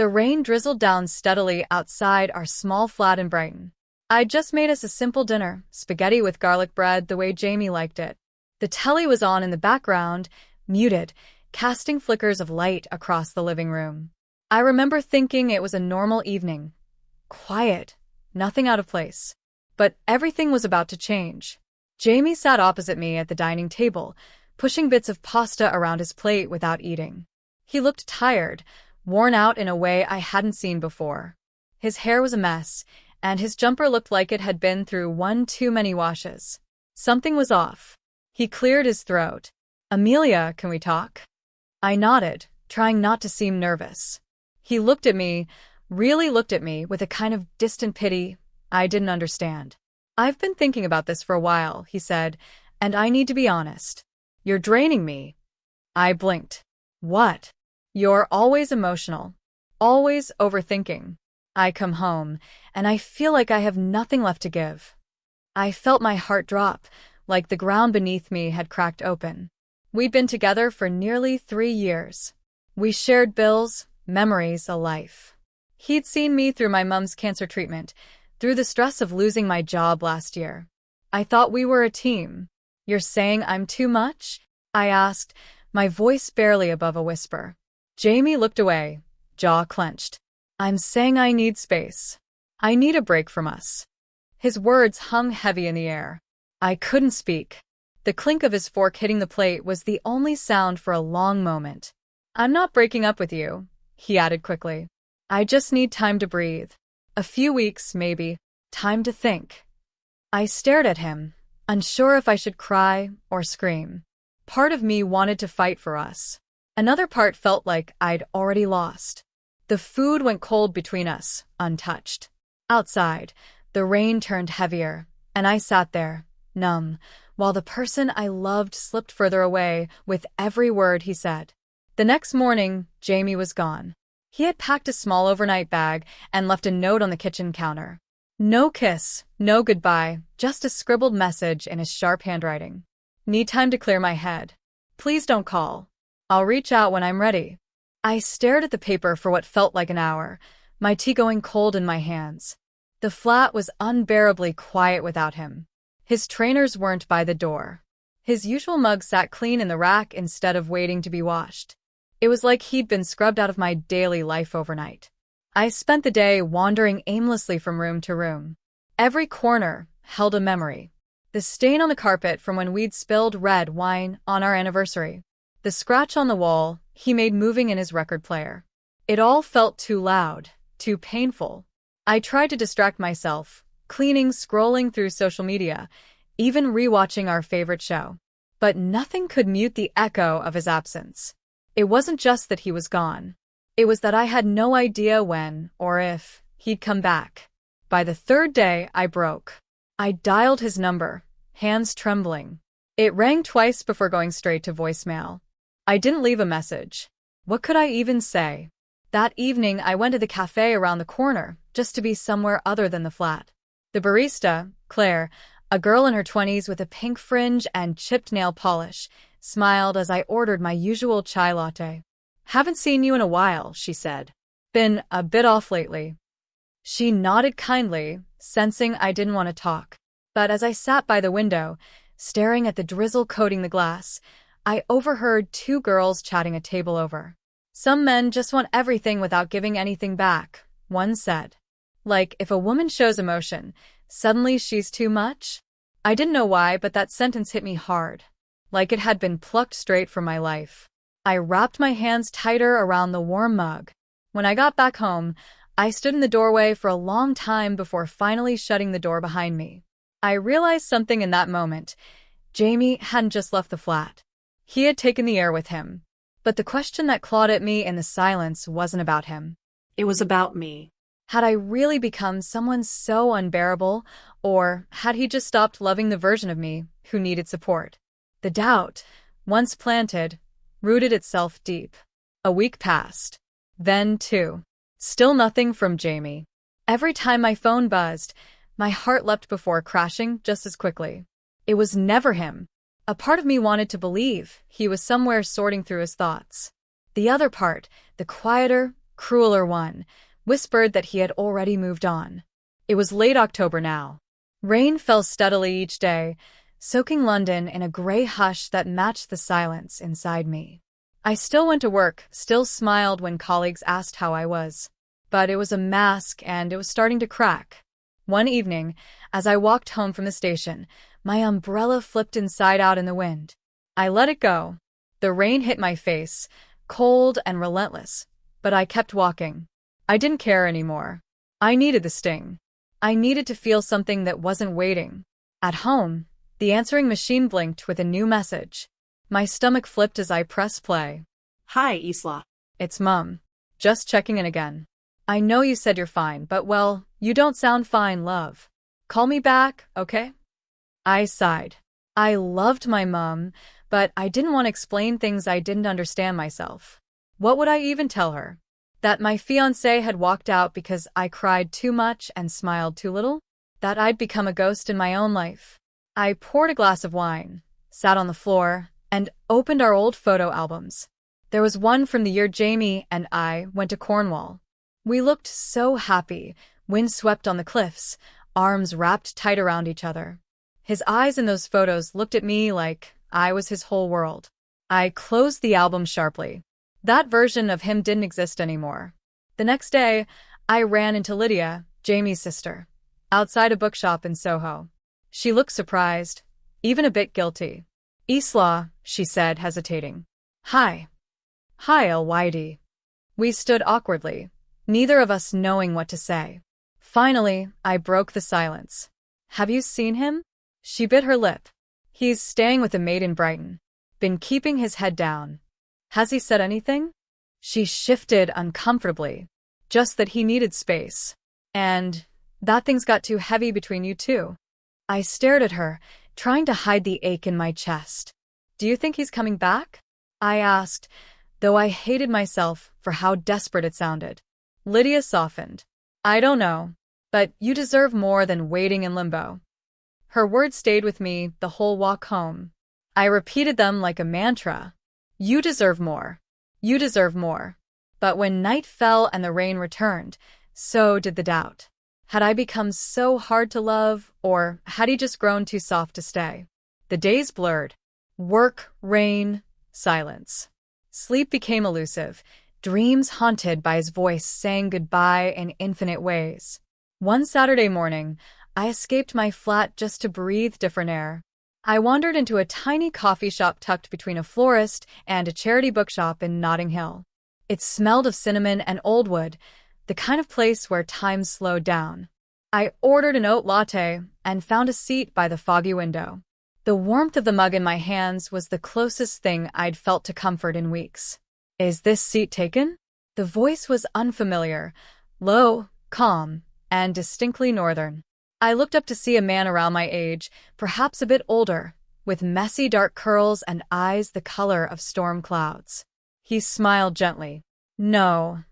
The rain drizzled down steadily outside our small flat in Brighton. I'd just made us a simple dinner, spaghetti with garlic bread the way Jamie liked it. The telly was on in the background, muted, casting flickers of light across the living room. I remember thinking it was a normal evening. Quiet, nothing out of place. But everything was about to change. Jamie sat opposite me at the dining table, pushing bits of pasta around his plate without eating. He looked tired, worn out in a way I hadn't seen before. His hair was a mess, and his jumper looked like it had been through one too many washes. Something was off. He cleared his throat. "Amelia, can we talk?" I nodded, trying not to seem nervous. He looked at me, really looked at me with a kind of distant pity I didn't understand. "I've been thinking about this for a while," he said, "and I need to be honest. You're draining me." I blinked. "What?" "You're always emotional. Always overthinking. I come home, and I feel like I have nothing left to give." I felt my heart drop, like the ground beneath me had cracked open. We'd been together for nearly 3 years. We shared bills, memories, a life. He'd seen me through my mum's cancer treatment, through the stress of losing my job last year. I thought we were a team. "You're saying I'm too much?" I asked, my voice barely above a whisper. Jamie looked away, jaw clenched. "I'm saying I need space. I need a break from us." His words hung heavy in the air. I couldn't speak. The clink of his fork hitting the plate was the only sound for a long moment. "I'm not breaking up with you," he added quickly. "I just need time to breathe. A few weeks, maybe. Time to think." I stared at him, unsure if I should cry or scream. Part of me wanted to fight for us. Another part felt like I'd already lost. The food went cold between us, untouched. Outside, the rain turned heavier, and I sat there, numb, while the person I loved slipped further away with every word he said. The next morning, Jamie was gone. He had packed a small overnight bag and left a note on the kitchen counter. No kiss, no goodbye, just a scribbled message in his sharp handwriting. "Need time to clear my head. Please don't call. I'll reach out when I'm ready." I stared at the paper for what felt like an hour, my tea going cold in my hands. The flat was unbearably quiet without him. His trainers weren't by the door. His usual mug sat clean in the rack instead of waiting to be washed. It was like he'd been scrubbed out of my daily life overnight. I spent the day wandering aimlessly from room to room. Every corner held a memory. The stain on the carpet from when we'd spilled red wine on our anniversary. The scratch on the wall he made moving in his record player. It all felt too loud, too painful. I tried to distract myself, cleaning, scrolling through social media, even rewatching our favorite show. But nothing could mute the echo of his absence. It wasn't just that he was gone. It was that I had no idea when, or if, he'd come back. By the third day, I broke. I dialed his number, hands trembling. It rang twice before going straight to voicemail. I didn't leave a message. What could I even say? That evening, I went to the cafe around the corner, just to be somewhere other than the flat. The barista, Claire, a girl in her 20s with a pink fringe and chipped nail polish, smiled as I ordered my usual chai latte. "Haven't seen you in a while," she said. "Been a bit off lately." She nodded kindly, sensing I didn't want to talk. But as I sat by the window, staring at the drizzle coating the glass, I overheard 2 girls chatting a table over. "Some men just want everything without giving anything back," one said. Like, if a woman shows emotion, suddenly she's too much? I didn't know why, but that sentence hit me hard. Like it had been plucked straight from my life. I wrapped my hands tighter around the warm mug. When I got back home, I stood in the doorway for a long time before finally shutting the door behind me. I realized something in that moment. Jamie hadn't just left the flat. He had taken the air with him. But the question that clawed at me in the silence wasn't about him. It was about me. Had I really become someone so unbearable, or had he just stopped loving the version of me who needed support? The doubt, once planted, rooted itself deep. A week passed. Then 2. Still nothing from Jamie. Every time my phone buzzed, my heart leapt before crashing just as quickly. It was never him. A part of me wanted to believe he was somewhere sorting through his thoughts. The other part, the quieter, crueler one, whispered that he had already moved on. It was late October now. Rain fell steadily each day, soaking London in a gray hush that matched the silence inside me. I still went to work, still smiled when colleagues asked how I was. But it was a mask and it was starting to crack. One evening, as I walked home from the station, my umbrella flipped inside out in the wind. I let it go. The rain hit my face, cold and relentless, but I kept walking. I didn't care anymore. I needed the sting. I needed to feel something that wasn't waiting. At home, the answering machine blinked with a new message. My stomach flipped as I pressed play. Hi, Isla. It's Mum. Just checking in again. I know you said you're fine, but well, you don't sound fine, love. Call me back, okay? I sighed. I loved my mum, but I didn't want to explain things I didn't understand myself. What would I even tell her? That my fiancé had walked out because I cried too much and smiled too little? That I'd become a ghost in my own life? I poured a glass of wine, sat on the floor, and opened our old photo albums. There was one from the year Jamie and I went to Cornwall. We looked so happy, windswept on the cliffs, arms wrapped tight around each other. His eyes in those photos looked at me like I was his whole world. I closed the album sharply. That version of him didn't exist anymore. The next day, I ran into Lydia, Jamie's sister, outside a bookshop in Soho. She looked surprised, even a bit guilty. Isla, she said, hesitating. Hi. Hi, Lyd. We stood awkwardly, neither of us knowing what to say. Finally, I broke the silence. Have you seen him? She bit her lip. He's staying with a maid in Brighton. Been keeping his head down. Has he said anything? She shifted uncomfortably. Just that he needed space. And that things got too heavy between you two. I stared at her, trying to hide the ache in my chest. Do you think he's coming back? I asked, though I hated myself for how desperate it sounded. Lydia softened. I don't know, but you deserve more than waiting in limbo. Her words stayed with me the whole walk home. I repeated them like a mantra. You deserve more. You deserve more. But when night fell and the rain returned, so did the doubt. Had I become so hard to love, or had he just grown too soft to stay? The days blurred. Work, rain, silence. Sleep became elusive, dreams haunted by his voice saying goodbye in infinite ways. One Saturday morning, I escaped my flat just to breathe different air. I wandered into a tiny coffee shop tucked between a florist and a charity bookshop in Notting Hill. It smelled of cinnamon and old wood, the kind of place where time slowed down. I ordered an oat latte and found a seat by the foggy window. The warmth of the mug in my hands was the closest thing I'd felt to comfort in weeks. Is this seat taken? The voice was unfamiliar, low, calm, and distinctly northern. I looked up to see a man around my age, perhaps a bit older, with messy dark curls and eyes the color of storm clouds. He smiled gently. No,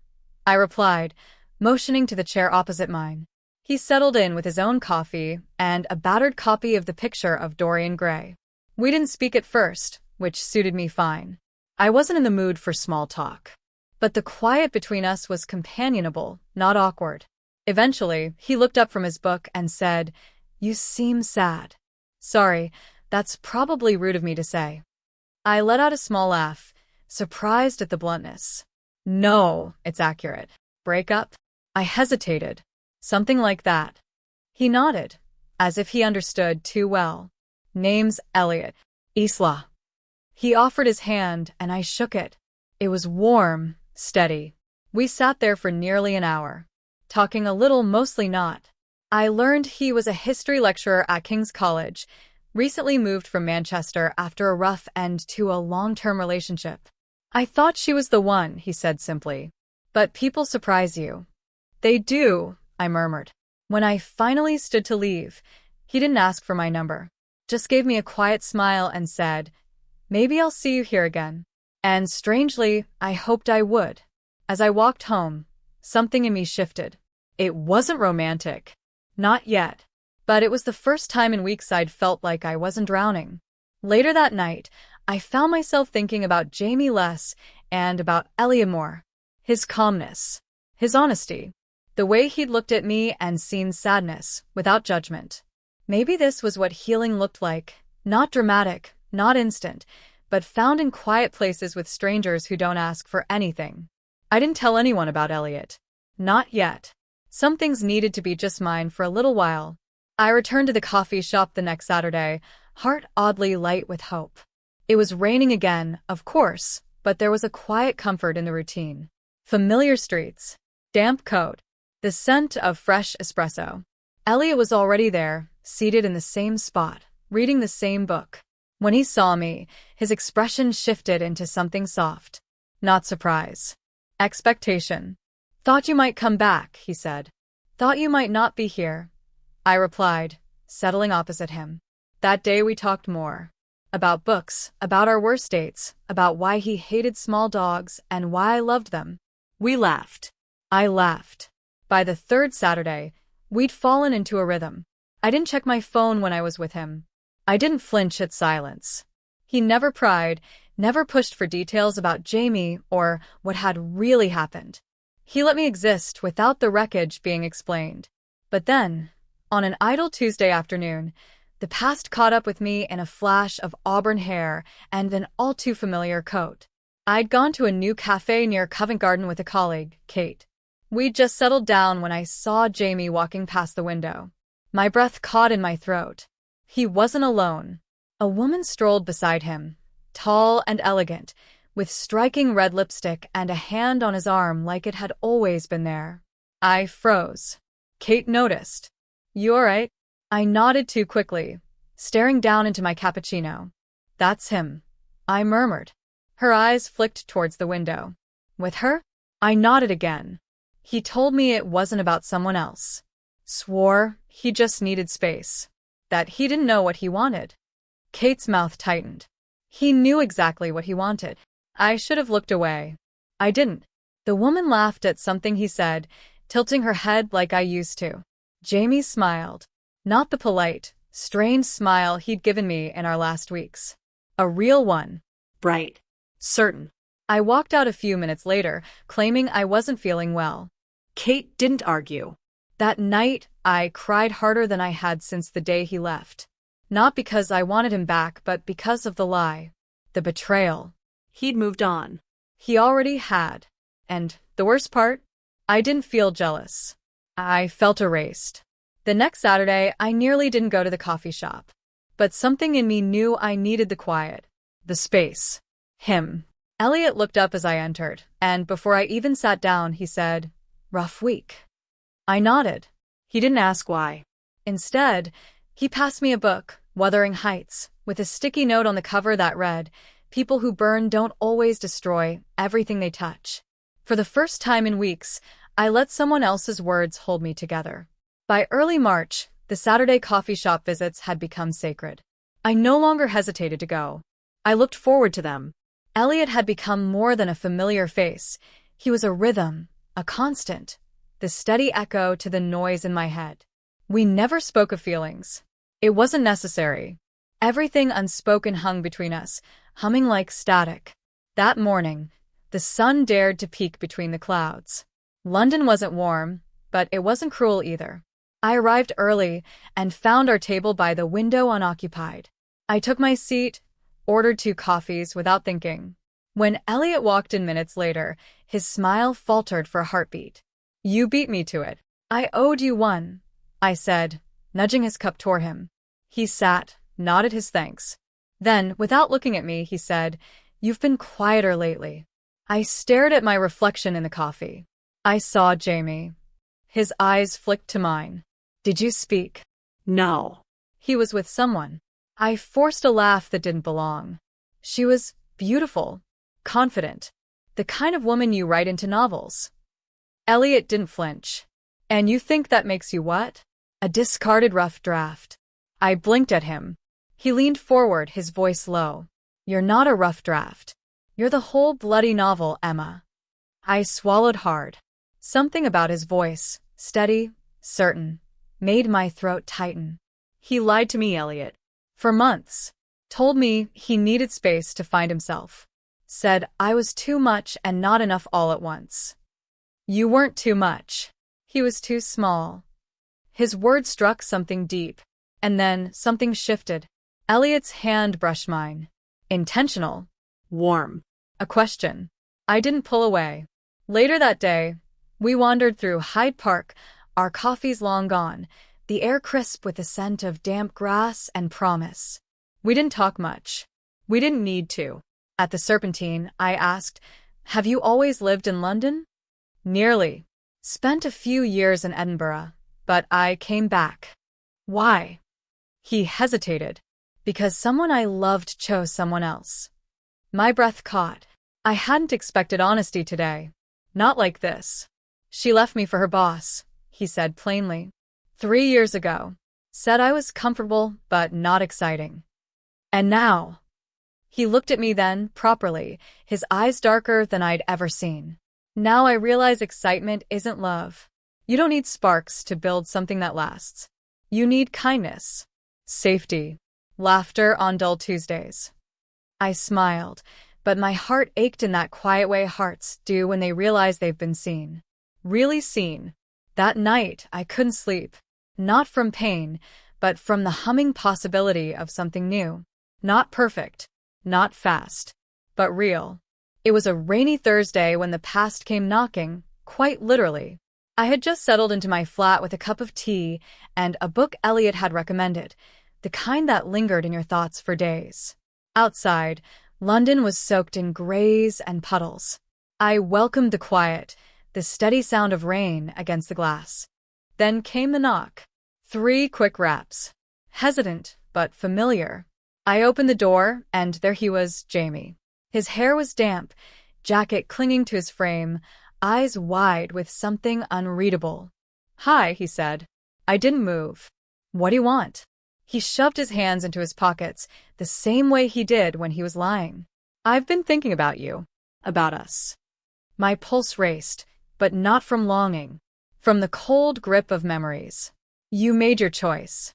I replied, motioning to the chair opposite mine. He settled in with his own coffee and a battered copy of the picture of Dorian Gray. We didn't speak at first, which suited me fine. I wasn't in the mood for small talk. But the quiet between us was companionable, not awkward. Eventually, he looked up from his book and said, You seem sad. Sorry, that's probably rude of me to say. I let out a small laugh, surprised at the bluntness. No, it's accurate. Break up? I hesitated. Something like that. He nodded, as if he understood too well. Name's Elliot. Isla. He offered his hand, and I shook it. It was warm, steady. We sat there for nearly an hour, talking a little, mostly not. I learned he was a history lecturer at King's College, recently moved from Manchester after a rough end to a long-term relationship. I thought she was the one, he said simply. But people surprise you. They do, I murmured. When I finally stood to leave, he didn't ask for my number, just gave me a quiet smile and said, Maybe I'll see you here again. And strangely, I hoped I would. As I walked home, something in me shifted. It wasn't romantic. Not yet. But it was the first time in weeks I'd felt like I wasn't drowning. Later that night, I found myself thinking about Jamie less and about Elliot more. His calmness. His honesty. The way he'd looked at me and seen sadness, without judgment. Maybe this was what healing looked like. Not dramatic, not instant, but found in quiet places with strangers who don't ask for anything. I didn't tell anyone about Elliot. Not yet. Some things needed to be just mine for a little while. I returned to the coffee shop the next Saturday, heart oddly light with hope. It was raining again, of course, but there was a quiet comfort in the routine. Familiar streets. Damp coat. The scent of fresh espresso. Elliot was already there, seated in the same spot, reading the same book. When he saw me, his expression shifted into something soft. Not surprise. Expectation. "Thought you might come back," he said. "Thought you might not be here," I replied, settling opposite him. That day we talked more. About books, about our worst dates, about why he hated small dogs and why I loved them. We laughed. I laughed. By the third Saturday, we'd fallen into a rhythm. I didn't check my phone when I was with him. I didn't flinch at silence. He never pried, never pushed for details about Jamie or what had really happened. He let me exist without the wreckage being explained. But then, on an idle Tuesday afternoon, the past caught up with me in a flash of auburn hair and an all-too-familiar coat. I'd gone to a new cafe near Covent Garden with a colleague, Kate. We'd just settled down when I saw Jamie walking past the window. My breath caught in my throat. He wasn't alone. A woman strolled beside him, tall and elegant, with striking red lipstick and a hand on his arm like it had always been there. I froze. Kate noticed. "You all right?" I nodded too quickly, staring down into my cappuccino. "That's him," I murmured. Her eyes flicked towards the window. "With her?" I nodded again. He told me it wasn't about someone else. Swore he just needed space. That he didn't know what he wanted. Kate's mouth tightened. He knew exactly what he wanted. I should have looked away. I didn't. The woman laughed at something he said, tilting her head like I used to. Jamie smiled. Not the polite, strained smile he'd given me in our last weeks. A real one. Bright. Certain. I walked out a few minutes later, claiming I wasn't feeling well. Kate didn't argue. That night, I cried harder than I had since the day he left. Not because I wanted him back, but because of the lie. The betrayal. He'd moved on. He already had. And the worst part? I didn't feel jealous. I felt erased. The next Saturday, I nearly didn't go to the coffee shop. But something in me knew I needed the quiet. The space. Him. Elliot looked up as I entered, and before I even sat down, he said, "Rough week." I nodded. He didn't ask why. Instead, he passed me a book, Wuthering Heights, with a sticky note on the cover that read, "People who burn don't always destroy everything they touch." For the first time in weeks, I let someone else's words hold me together. By early March, the Saturday coffee shop visits had become sacred. I no longer hesitated to go. I looked forward to them. Elliot had become more than a familiar face. He was a rhythm, a constant, the steady echo to the noise in my head. We never spoke of feelings. It wasn't necessary. Everything unspoken hung between us, humming like static. That morning, the sun dared to peek between the clouds. London wasn't warm, but it wasn't cruel either. I arrived early and found our table by the window unoccupied. I took my seat, ordered 2 coffees without thinking. When Elliot walked in minutes later, his smile faltered for a heartbeat. "You beat me to it. I owed you one," I said, nudging his cup toward him. He sat, nodded his thanks. Then, without looking at me, he said, "You've been quieter lately." I stared at my reflection in the coffee. I saw Jamie. His eyes flicked to mine. "Did you speak?" "No." He was with someone. I forced a laugh that didn't belong. She was beautiful, confident, the kind of woman you write into novels. Elliot didn't flinch. "And you think that makes you what?" "A discarded rough draft." I blinked at him. He leaned forward, his voice low. "You're not a rough draft. You're the whole bloody novel, Emma." I swallowed hard. Something about his voice, steady, certain, made my throat tighten. He lied to me, Elliot. For months. Told me he needed space to find himself. Said I was too much and not enough all at once. You weren't too much. He was too small. His words struck something deep, and then something shifted. Elliot's hand brushed mine. Intentional. Warm. A question. I didn't pull away. Later that day, we wandered through Hyde Park, our coffees long gone, the air crisp with the scent of damp grass and promise. We didn't talk much. We didn't need to. At the Serpentine, I asked, "Have you always lived in London?" "Nearly. Spent a few years in Edinburgh, but I came back." "Why?" He hesitated. "Because someone I loved chose someone else." My breath caught. I hadn't expected honesty today. Not like this. "She left me for her boss," he said plainly. 3 years ago. Said I was comfortable, but not exciting. And now? He looked at me then, properly, his eyes darker than I'd ever seen. Now I realize excitement isn't love. You don't need sparks to build something that lasts. You need kindness, safety, laughter on dull Tuesdays. I smiled, but my heart ached in that quiet way hearts do when they realize they've been seen. Really seen. That night, I couldn't sleep. Not from pain, but from the humming possibility of something new. Not perfect, not fast, but real. It was a rainy Thursday when the past came knocking, quite literally. I had just settled into my flat with a cup of tea and a book Elliot had recommended, the kind that lingered in your thoughts for days. Outside, London was soaked in grays and puddles. I welcomed the quiet, the steady sound of rain against the glass. Then came the knock. 3 quick raps. Hesitant, but familiar. I opened the door, and there he was, Jamie. His hair was damp, jacket clinging to his frame, eyes wide with something unreadable. "Hi," he said. I didn't move. "What do you want?" He shoved his hands into his pockets, the same way he did when he was lying. "I've been thinking about you. About us." My pulse raced, but not from longing. From the cold grip of memories. "You made your choice."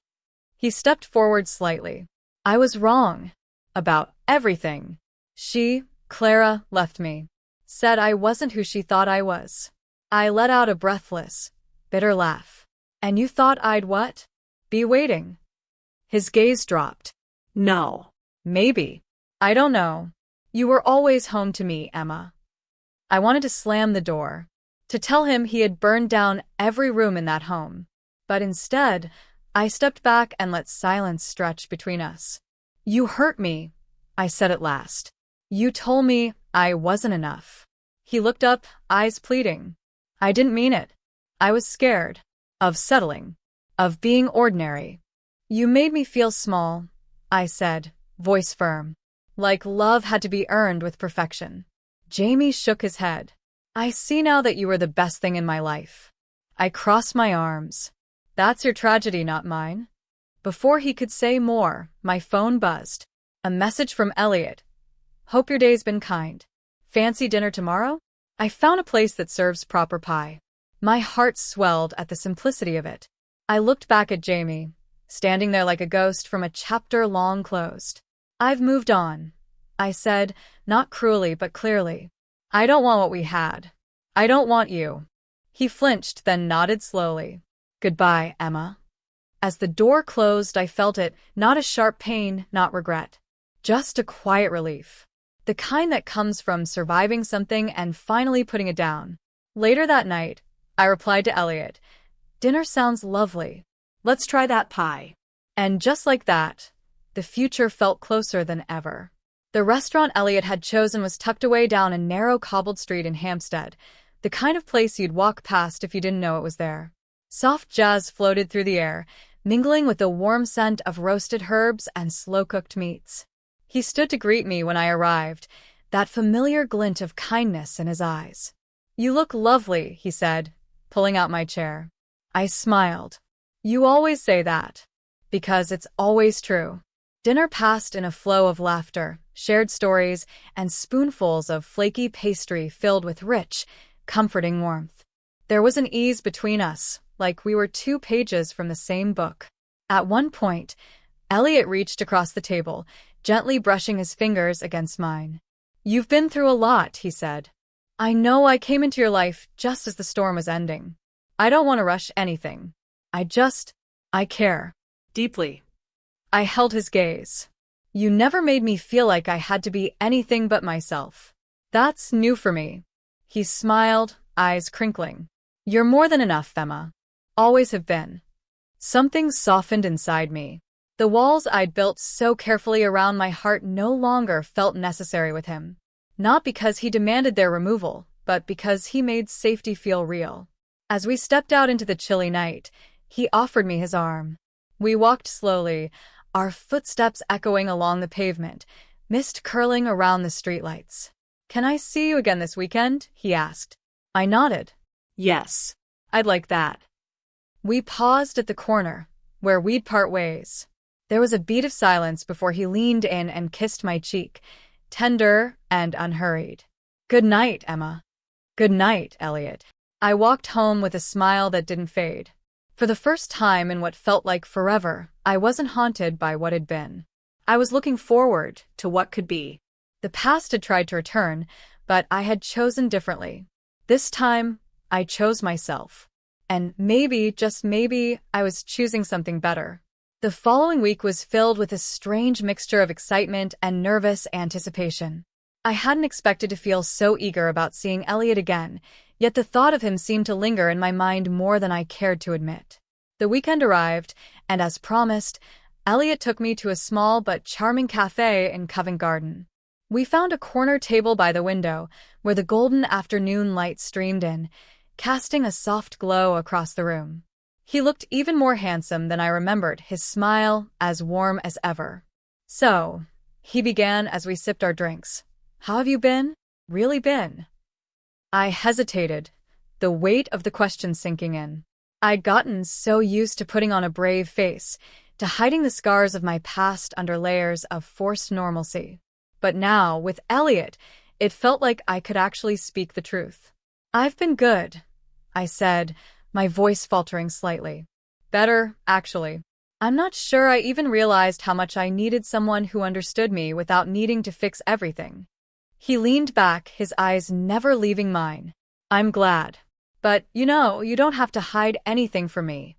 He stepped forward slightly. "I was wrong. About everything. She, Clara, left me. Said I wasn't who she thought I was." I let out a breathless, bitter laugh. "And you thought I'd what? Be waiting?" His gaze dropped. No. "Maybe. I don't know. You were always home to me, Emma." I wanted to slam the door, to tell him he had burned down every room in that home. But instead, I stepped back and let silence stretch between us. "You hurt me," I said at last. "You told me I wasn't enough." He looked up, eyes pleading. I didn't mean it. I was scared. Of settling. Of being ordinary. "You made me feel small," I said, voice firm. Like love had to be earned with perfection. Jamie shook his head. "I see now that you were the best thing in my life." I crossed my arms. "That's your tragedy, not mine." Before he could say more, my phone buzzed. A message from Elliot. "Hope your day's been kind. Fancy dinner tomorrow?" I found a place that serves proper pie. My heart swelled at the simplicity of it. I looked back at Jamie, standing there like a ghost from a chapter long closed. "I've moved on," I said, not cruelly but clearly. "I don't want what we had. I don't want you." He flinched, then nodded slowly. "Goodbye, Emma." As the door closed, I felt it, not a sharp pain, not regret. Just a quiet relief. The kind that comes from surviving something and finally putting it down. Later that night, I replied to Elliot, "Dinner sounds lovely. Let's try that pie." And just like that, the future felt closer than ever. The restaurant Elliot had chosen was tucked away down a narrow cobbled street in Hampstead, the kind of place you'd walk past if you didn't know it was there. Soft jazz floated through the air, mingling with the warm scent of roasted herbs and slow-cooked meats. He stood to greet me when I arrived, that familiar glint of kindness in his eyes. "You look lovely," he said, pulling out my chair. I smiled. "You always say that." "Because it's always true." Dinner passed in a flow of laughter, shared stories, and spoonfuls of flaky pastry filled with rich, comforting warmth. There was an ease between us, like we were 2 pages from the same book. At one point, Elliot reached across the table, gently brushing his fingers against mine. "You've been through a lot," he said. I know I came into your life just as the storm was ending. I don't want to rush anything. I care. Deeply. I held his gaze. You never made me feel like I had to be anything but myself. That's new for me. He smiled, eyes crinkling. You're more than enough, Emma. Always have been. Something softened inside me. The walls I'd built so carefully around my heart no longer felt necessary with him. Not because he demanded their removal, but because he made safety feel real. As we stepped out into the chilly night, he offered me his arm. We walked slowly, our footsteps echoing along the pavement, mist curling around the streetlights. Can I see you again this weekend? He asked. I nodded. Yes. I'd like that. We paused at the corner, where we'd part ways. There was a beat of silence before he leaned in and kissed my cheek, tender and unhurried. Good night, Emma. Good night, Elliot. I walked home with a smile that didn't fade. For the first time in what felt like forever, I wasn't haunted by what had been. I was looking forward to what could be. The past had tried to return, but I had chosen differently. This time, I chose myself. And maybe, just maybe, I was choosing something better. The following week was filled with a strange mixture of excitement and nervous anticipation. I hadn't expected to feel so eager about seeing Elliot again, yet the thought of him seemed to linger in my mind more than I cared to admit. The weekend arrived, and as promised, Elliot took me to a small but charming cafe in Covent Garden. We found a corner table by the window, where the golden afternoon light streamed in, casting a soft glow across the room. He looked even more handsome than I remembered, his smile as warm as ever. So, he began as we sipped our drinks. How have you been? Really been? I hesitated, the weight of the question sinking in. I'd gotten so used to putting on a brave face, to hiding the scars of my past under layers of forced normalcy. But now, with Elliot, it felt like I could actually speak the truth. I've been good, I said, my voice faltering slightly. Better, actually. I'm not sure I even realized how much I needed someone who understood me without needing to fix everything. He leaned back, his eyes never leaving mine. I'm glad. But, you don't have to hide anything from me.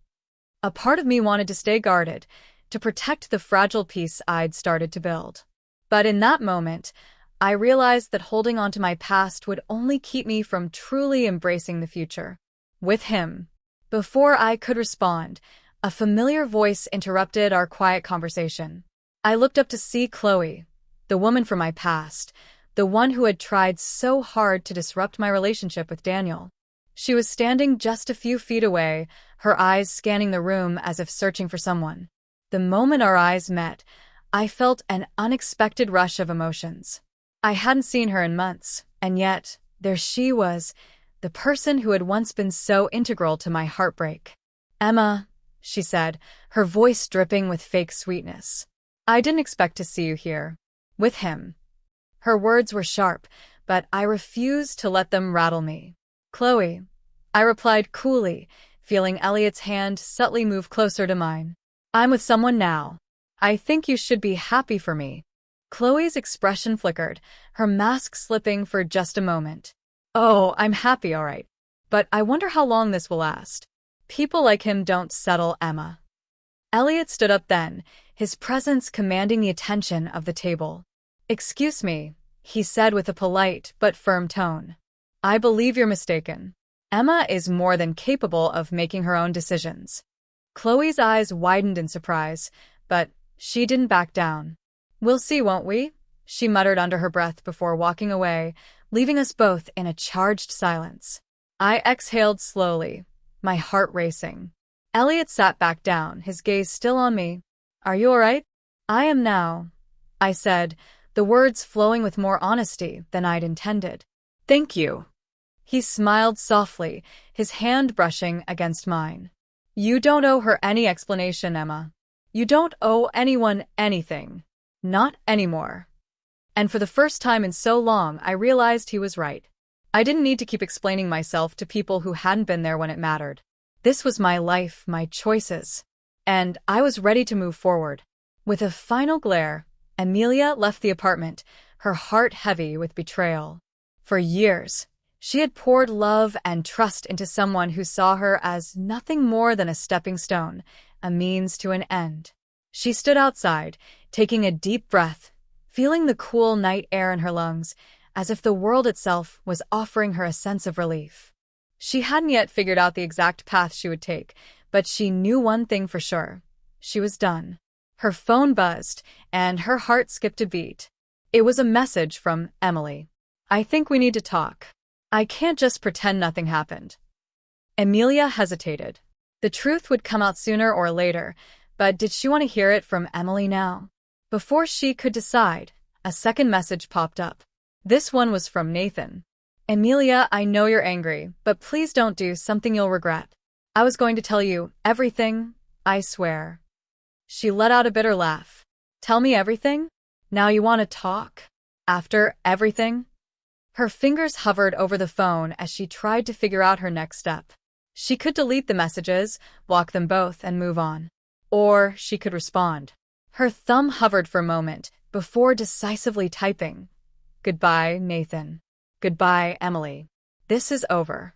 A part of me wanted to stay guarded, to protect the fragile peace I'd started to build. But in that moment, I realized that holding on to my past would only keep me from truly embracing the future. With him. Before I could respond, a familiar voice interrupted our quiet conversation. I looked up to see Chloe, the woman from my past, the one who had tried so hard to disrupt my relationship with Daniel. She was standing just a few feet away, her eyes scanning the room as if searching for someone. The moment our eyes met, I felt an unexpected rush of emotions. I hadn't seen her in months, and yet, there she was, the person who had once been so integral to my heartbreak. Emma, she said, her voice dripping with fake sweetness. I didn't expect to see you here. With him. Her words were sharp, but I refused to let them rattle me. Chloe, I replied coolly, feeling Elliot's hand subtly move closer to mine. I'm with someone now. I think you should be happy for me. Chloe's expression flickered, her mask slipping for just a moment. Oh, I'm happy, all right. But I wonder how long this will last. People like him don't settle, Emma. Elliot stood up then, his presence commanding the attention of the table. Excuse me, he said with a polite but firm tone. I believe you're mistaken. Emma is more than capable of making her own decisions. Chloe's eyes widened in surprise, but she didn't back down. We'll see, won't we? She muttered under her breath before walking away, leaving us both in a charged silence. I exhaled slowly, my heart racing. Elliot sat back down, his gaze still on me. Are you all right? I am now, I said, the words flowing with more honesty than I'd intended. Thank you. He smiled softly, his hand brushing against mine. You don't owe her any explanation, Emma. You don't owe anyone anything. Not anymore. And for the first time in so long, I realized he was right. I didn't need to keep explaining myself to people who hadn't been there when it mattered. This was my life, my choices. And I was ready to move forward. With a final glare, Amelia left the apartment, her heart heavy with betrayal. For years, She had poured love and trust into someone who saw her as nothing more than a stepping stone, a means to an end. She stood outside, taking a deep breath, feeling the cool night air in her lungs, as if the world itself was offering her a sense of relief. She hadn't yet figured out the exact path she would take, but she knew one thing for sure. She was done. Her phone buzzed, and her heart skipped a beat. It was a message from Emily. "I think we need to talk. I can't just pretend nothing happened." Amelia hesitated. The truth would come out sooner or later, but did she want to hear it from Emily now? Before she could decide, a second message popped up. This one was from Nathan. "Amelia, I know you're angry, but please don't do something you'll regret. I was going to tell you everything, I swear." She let out a bitter laugh. "Tell me everything? Now you want to talk? After everything?" Her fingers hovered over the phone as she tried to figure out her next step. She could delete the messages, block them both, and move on. Or she could respond. Her thumb hovered for a moment before decisively typing. "Goodbye, Nathan. Goodbye, Emily. This is over."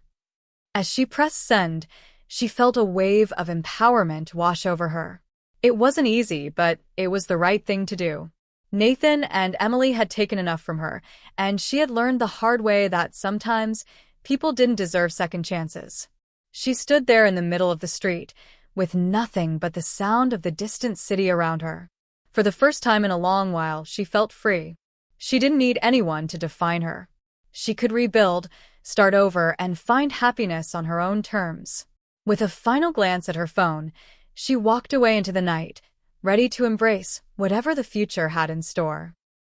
As she pressed send, she felt a wave of empowerment wash over her. It wasn't easy, but it was the right thing to do. Nathan and Emily had taken enough from her, and she had learned the hard way that sometimes people didn't deserve second chances. She stood there in the middle of the street, with nothing but the sound of the distant city around her. For the first time in a long while, she felt free. She didn't need anyone to define her. She could rebuild, start over, and find happiness on her own terms. With a final glance at her phone, she walked away into the night, ready to embrace whatever the future had in store.